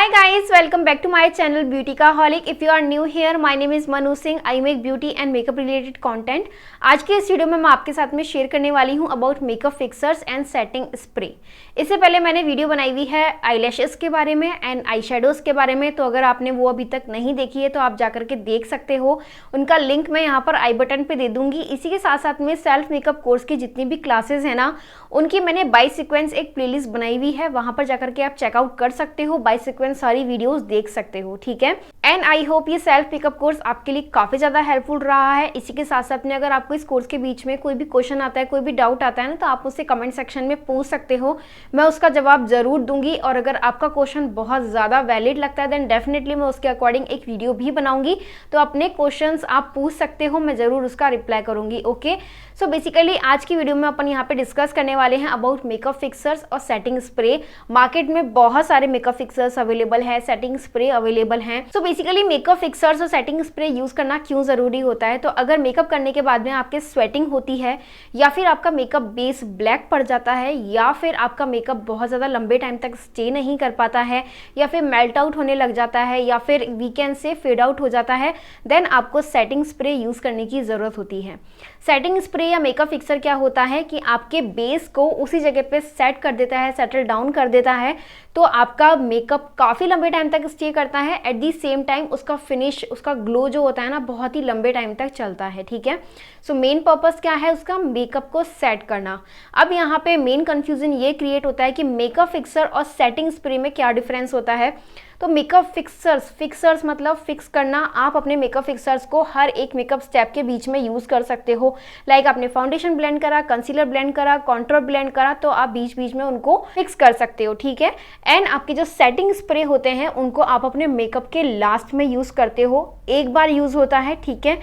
Hi guys, welcome back to my channel Beautyaholic. If you are new here, my name is Manu Singh. I make beauty and makeup related content. आज के इस video में मैं आपके साथ में share करने वाली हूँ about makeup fixers and setting spray. इससे पहले मैंने वीडियो बनाई हुई है आईलैशेस के बारे में एंड आई शेडोज के बारे में, तो अगर आपने वो अभी तक नहीं देखी है तो आप जाकर के देख सकते हो। उनका लिंक मैं यहाँ पर आई बटन पे दे दूंगी। इसी के साथ साथ में सेल्फ मेकअप कोर्स की जितनी भी क्लासेस है ना, उनकी मैंने बाय सीक्वेंस एक प्लेलिस्ट बनाई हुई है, वहां पर जाकर के आप चेकआउट कर सकते हो, बाय सीक्वेंस सारी वीडियोस देख सकते हो, ठीक है। एंड आई होप ये सेल्फ मेकअप कोर्स आपके लिए काफी ज्यादा हेल्पफुल रहा है। इसी के साथ साथ में अगर आपको इस कोर्स के बीच में कोई भी क्वेश्चन आता है, कोई भी डाउट आता है ना, तो आप मुझसे कमेंट सेक्शन में पूछ सकते हो, मैं उसका जवाब जरूर दूंगी। और अगर आपका क्वेश्चन बहुत ज्यादा वैलिड लगता है देन डेफिनेटली मैं उसके अकॉर्डिंग एक वीडियो भी बनाऊंगी, तो अपने क्वेश्चंस आप पूछ सकते हो, मैं जरूर उसका रिप्लाई करूंगी। ओके, सो बेसिकली आज की वीडियो में अपन यहाँ पे डिस्कस करने वाले हैं अबाउट मेकअप फिक्सर्स और सेटिंग स्प्रे। मार्केट में बहुत सारे मेकअप फिक्सर्स अवेलेबल है, सेटिंग स्प्रे अवेलेबल हैं। सो बेसिकली मेकअप फिक्सर्स और सेटिंग स्प्रे यूज करना क्यों जरूरी होता है, तो अगर मेकअप करने के बाद में आपके स्वेटिंग होती है, या फिर आपका मेकअप बेस ब्लैक पड़ जाता है, या फिर आपका मेकअप बहुत ज्यादा लंबे टाइम तक स्टे नहीं कर पाता है, या फिर मेल्ट आउट होने लग जाता है, या फिर वीकेंड से फेड आउट हो जाता है, देन आपको सेटिंग स्प्रे यूज करने की जरूरत होती है। सेटिंग स्प्रे या मेकअप फिक्सर क्या होता है कि आपके बेस को उसी जगह पे सेट कर देता है, सेटल डाउन कर देता है, तो आपका मेकअप काफी लंबे टाइम तक स्टे करता है। एट दी सेम टाइम उसका फिनिश, उसका ग्लो जो होता है ना, बहुत ही लंबे टाइम तक चलता है, ठीक है। सो मेन पर्पस क्या है उसका, मेकअप को सेट करना। अब यहाँ पे मेन कंफ्यूजन ये क्रिएट होता है कि मेकअप फिक्सर और सेटिंग स्प्रे में क्या डिफरेंस होता है। तो मेकअप फिक्सर्स मतलब फिक्स करना। आप अपने मेकअप फिक्सर्स को हर एक मेकअप स्टेप के बीच में यूज कर सकते हो। लाइक आपने फाउंडेशन ब्लेंड करा, कंसीलर ब्लेंड करा, कॉन्टूर ब्लेंड करा, तो आप बीच बीच में उनको फिक्स कर सकते हो, ठीक है। एंड आपके जो सेटिंग स्प्रे होते हैं उनको आप अपने मेकअप के लास्ट में यूज करते हो, एक बार यूज होता है, ठीक है,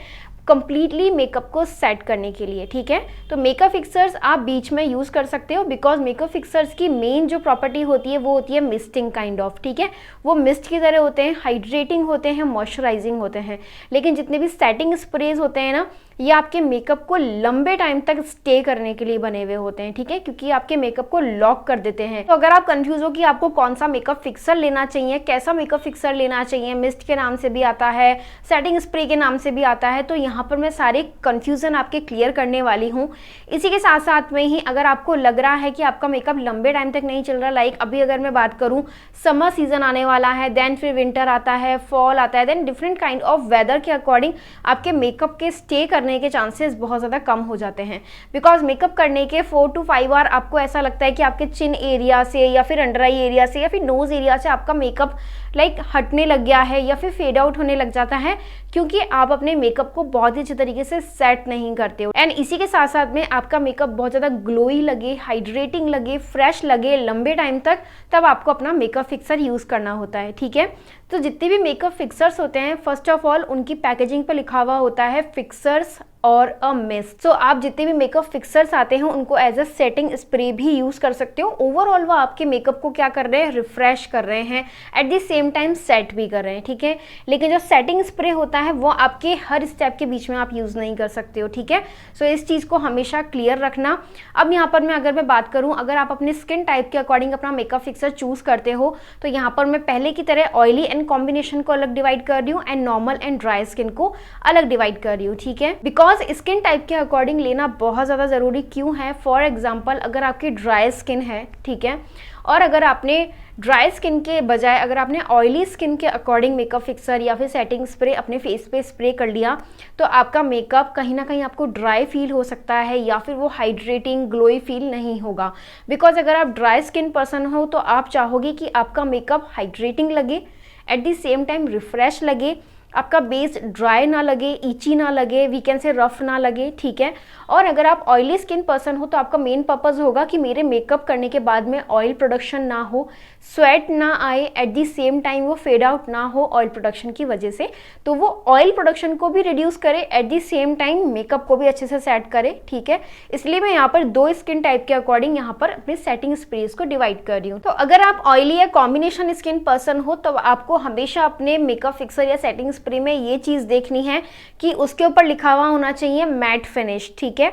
कंप्लीटली मेकअप को सेट करने के लिए, ठीक है। तो मेकअप फिक्सर्स आप बीच में यूज कर सकते हो, बिकॉज मेकअप फिक्सर्स की मेन जो प्रॉपर्टी होती है वो होती है मिस्टिंग काइंड ऑफ, ठीक है। वो मिस्ट की तरह होते हैं, हाइड्रेटिंग होते हैं, मॉइस्चराइजिंग होते हैं। लेकिन जितने भी सेटिंग स्प्रेज होते हैं ना, ये आपके मेकअप को लंबे टाइम तक स्टे करने के लिए बने हुए होते हैं, ठीक है, क्योंकि आपके मेकअप को लॉक कर देते हैं। तो अगर आप कंफ्यूज हो कि आपको कौन सा मेकअप फिक्सर लेना चाहिए, कैसा मेकअप फिक्सर लेना चाहिए, मिस्ट के नाम से भी आता है, सेटिंग स्प्रे के नाम से भी आता है, तो यहाँ पर मैं सारे कंफ्यूजन आपके क्लियर करने वाली हूँ। इसी के साथ साथ में ही अगर आपको लग रहा है कि आपका मेकअप लंबे टाइम तक नहीं चल रहा, लाइक अभी अगर मैं बात करूँ, समर सीजन आने वाला है, देन फिर विंटर आता है, फॉल आता है, then different kind of weather के अकॉर्डिंग आपके मेकअप के स्टे करने के चांसेस बहुत ज़्यादा कम हो जाते हैं। बिकॉज मेकअप करने के 4 to 5 आवर आपको ऐसा लगता है कि आपके चिन एरिया से या फिर अंडर आई एरिया से या फिर नोज एरिया से आपका मेकअप लाइक हटने लग गया है या फिर फेड आउट होने लग जाता है, क्योंकि आप अपने मेकअप को बहुत ही अच्छे तरीके से सेट नहीं करते हो। एंड इसी के साथ साथ में आपका मेकअप बहुत ज़्यादा ग्लोई लगे, हाइड्रेटिंग लगे, फ्रेश लगे लंबे टाइम तक, तब आपको अपना मेकअप फिक्सर यूज़ करना होता है, ठीक है। तो जितने भी मेकअप फिक्सर्स होते हैं, फर्स्ट ऑफ ऑल उनकी पैकेजिंग पर लिखा हुआ होता है फिक्सर्स और अ मिस्ट। सो आप जितने भी मेकअप फिक्सर्स आते हैं उनको एज अ सेटिंग स्प्रे भी यूज कर सकते हो। ओवरऑल वो आपके मेकअप को क्या कर रहे हैं, रिफ्रेश कर रहे हैं, at the same time set भी कर रहे हैं, ठीक है। लेकिन जो सेटिंग स्प्रे होता है वो आपके हर स्टेप के बीच में आप यूज नहीं कर सकते हो, ठीक है। सो इस चीज को हमेशा क्लियर रखना। अब यहाँ पर मैं अगर मैं बात करूँ, अगर आप अपने स्किन टाइप के अकॉर्डिंग अपना मेकअप फिक्सर चूज करते हो, तो यहाँ पर मैं पहले की तरह ऑयली एंड कॉम्बिनेशन को अलग डिवाइड कर रही हूँ and normal and dry skin को अलग डिवाइड कर रही हूँ, ठीक है। बिकॉज स्किन टाइप के अकॉर्डिंग लेना बहुत ज़्यादा ज़रूरी क्यों है। फॉर एग्जाम्पल अगर आपकी ड्राई स्किन है, ठीक है, और अगर आपने ड्राई स्किन के बजाय अगर आपने ऑयली स्किन के अकॉर्डिंग मेकअप फिक्सर या फिर सेटिंग स्प्रे अपने फेस पे स्प्रे कर लिया, तो आपका मेकअप कहीं ना कहीं आपको ड्राई फील हो सकता है या फिर वो हाइड्रेटिंग ग्लोई फील नहीं होगा। बिकॉज अगर आप ड्राई स्किन पर्सन हो तो आप चाहोगे कि आपका मेकअप हाइड्रेटिंग लगे, at the same time refresh लगे, आपका बेस ड्राई ना लगे, ईची ना लगे, वीकेंड से रफ ना लगे, ठीक है। और अगर आप ऑयली स्किन पर्सन हो तो आपका मेन पर्पस होगा कि मेरे मेकअप करने के बाद में ऑयल प्रोडक्शन ना हो, स्वेट ना आए, एट दी सेम टाइम वो फेड आउट ना हो ऑयल प्रोडक्शन की वजह से, तो वो ऑयल प्रोडक्शन को भी रिड्यूस करे, at the same time makeup को भी अच्छे से सेट करे, ठीक है। इसलिए मैं यहाँ पर 2 स्किन टाइप के अकॉर्डिंग यहाँ पर अपने सेटिंग स्प्रेज को डिवाइड कर रही हूँ। तो अगर आप ऑयली या कॉम्बिनेशन स्किन पर्सन हो तो आपको हमेशा अपने मेकअप फिक्सर या सेटिंग स्प्रे में ये चीज देखनी है कि उसके ऊपर लिखा हुआ होना चाहिए मैट फिनिश, ठीक है।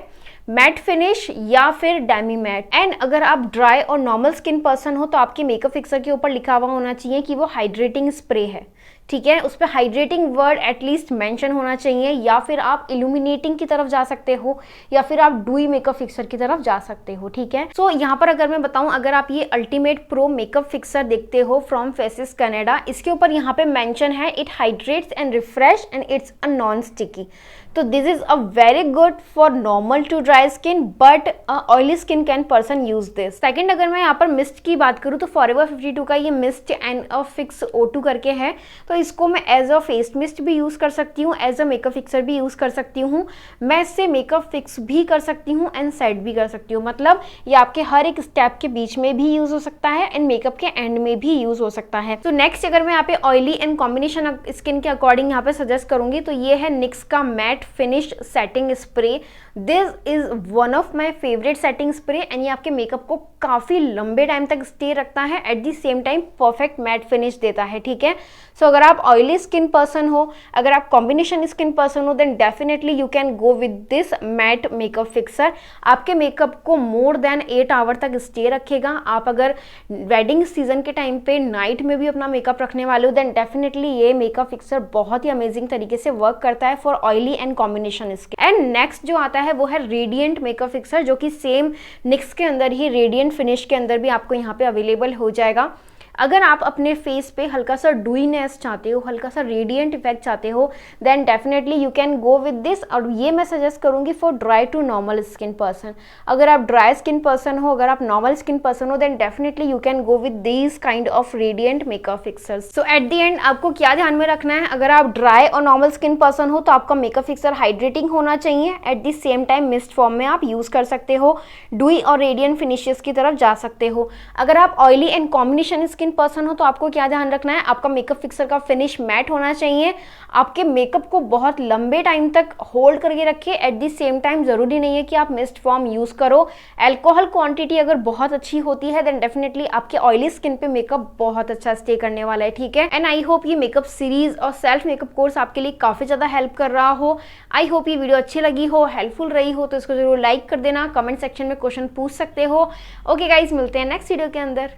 मैट फिनिश या फिर डेमी मैट। एंड अगर आप ड्राई और नॉर्मल स्किन पर्सन हो तो आपके मेकअप फिक्सर के ऊपर लिखा हुआ होना चाहिए कि वो हाइड्रेटिंग स्प्रे है, ठीक है, उस पर हाइड्रेटिंग वर्ड एटलीस्ट मेंशन होना चाहिए, या फिर आप इल्यूमिनेटिंग की तरफ जा सकते हो या फिर आप डूई मेकअप फिक्सर की तरफ जा सकते हो, ठीक है। सो यहाँ पर अगर मैं बताऊं, अगर आप ये अल्टीमेट प्रो मेकअप फिक्सर देखते हो फ्रॉम फेसेस कनाडा, इसके ऊपर यहाँ पे मेंशन है it hydrates and refresh and it's a non sticky. तो this is a very good for normal to dry skin, but oily skin can person use this. Second, अगर मैं यहाँ पर मिस्ट की बात करूँ तो फॉरएवर 52 का ये mist and a fix O2 करके है, तो इसको मैं एज अ फेस मिस्ट भी यूज कर सकती हूँ, एज अ मेकअप फिक्सर भी यूज कर सकती हूँ। मैं इससे मेकअप फिक्स भी कर सकती हूँ एंड सेट भी कर सकती हूँ, मतलब ये आपके हर एक स्टेप के बीच में भी यूज हो सकता है एंड मेकअप के एंड में भी यूज हो सकता है। तो नेक्स्ट, अगर मैं यहाँ पे ऑयली एंड कॉम्बिनेशन स्किन के अकॉर्डिंग यहाँ पे सजेस्ट करूंगी तो ये है निक्स का matte finished setting spray. This is one of my favourite setting spray and ये आपके मेकअप को काफी लंबे टाइम तक स्टे रखता है, at the same time perfect matte finish देता है, ठीक है। सो अगर आप ऑयली स्किन पर्सन हो, अगर आप कॉम्बिनेशन स्किन पर्सन हो, then definitely you can go with this matte makeup fixer. आपके मेकअप को मोर देन 8 आवर तक स्टे रखेगा। आप अगर वेडिंग सीजन के टाइम पे नाइट में भी अपना मेकअप रखने वाले हो, देन डेफिनेटली ये मेकअप फिक्सर बहुत ही अमेजिंग तरीके से वर्क करता है for oily and combination skin. And next जो आता है वो है रेडिएंट मेकअप फिक्सर, जो कि सेम निक्स के अंदर ही रेडिएंट फिनिश के अंदर भी आपको यहाँ पे अवेलेबल हो जाएगा। अगर आप अपने फेस पे हल्का सा डूईनेस चाहते हो, हल्का सा रेडिएंट इफेक्ट चाहते हो, then definitely you can go with this. और ये मैं सजेस्ट करूंगी for dry to normal skin person. अगर आप ड्राई स्किन पर्सन हो, अगर आप नॉर्मल स्किन पर्सन हो, then definitely you can go with these kind of radiant makeup fixers. So at the end आपको क्या ध्यान में रखना है, अगर आप ड्राई और नॉर्मल स्किन पर्सन हो तो आपका मेकअप फिक्सर हाइड्रेटिंग होना चाहिए, at the same time mist form में आप यूज कर सकते हो, डूई और रेडिएंट फिनिशेस की तरफ जा सकते हो। अगर आप oily and combination skin person हो तो आपको क्या ध्यान रखना है, आपका मेकअप फिक्सर का फिनिश मैट होना चाहिए, आपके मेकअप को बहुत लंबे टाइम तक होल्ड करके रखे, एट द सेम टाइम जरूरी नहीं है कि आप मिस्ट फॉर्म यूज करो। अल्कोहल क्वांटिटी अगर बहुत अच्छी होती है देन डेफिनेटली आपके ऑयली स्किन पे मेकअप बहुत अच्छा स्टे करने वाला है, ठीक है। एंड आई होप ये मेकअप सीरीज और सेल्फ मेकअप कोर्स आपके लिए काफी ज्यादा हेल्प कर रहा हो। आई होप ये वीडियो अच्छी लगी हो, हेल्पफुल रही हो, तो इसको जरूर लाइक कर देना, कमेंट सेक्शन में क्वेश्चन पूछ सकते हो। ओके गाइज, मिलते हैं नेक्स्ट वीडियो के अंदर।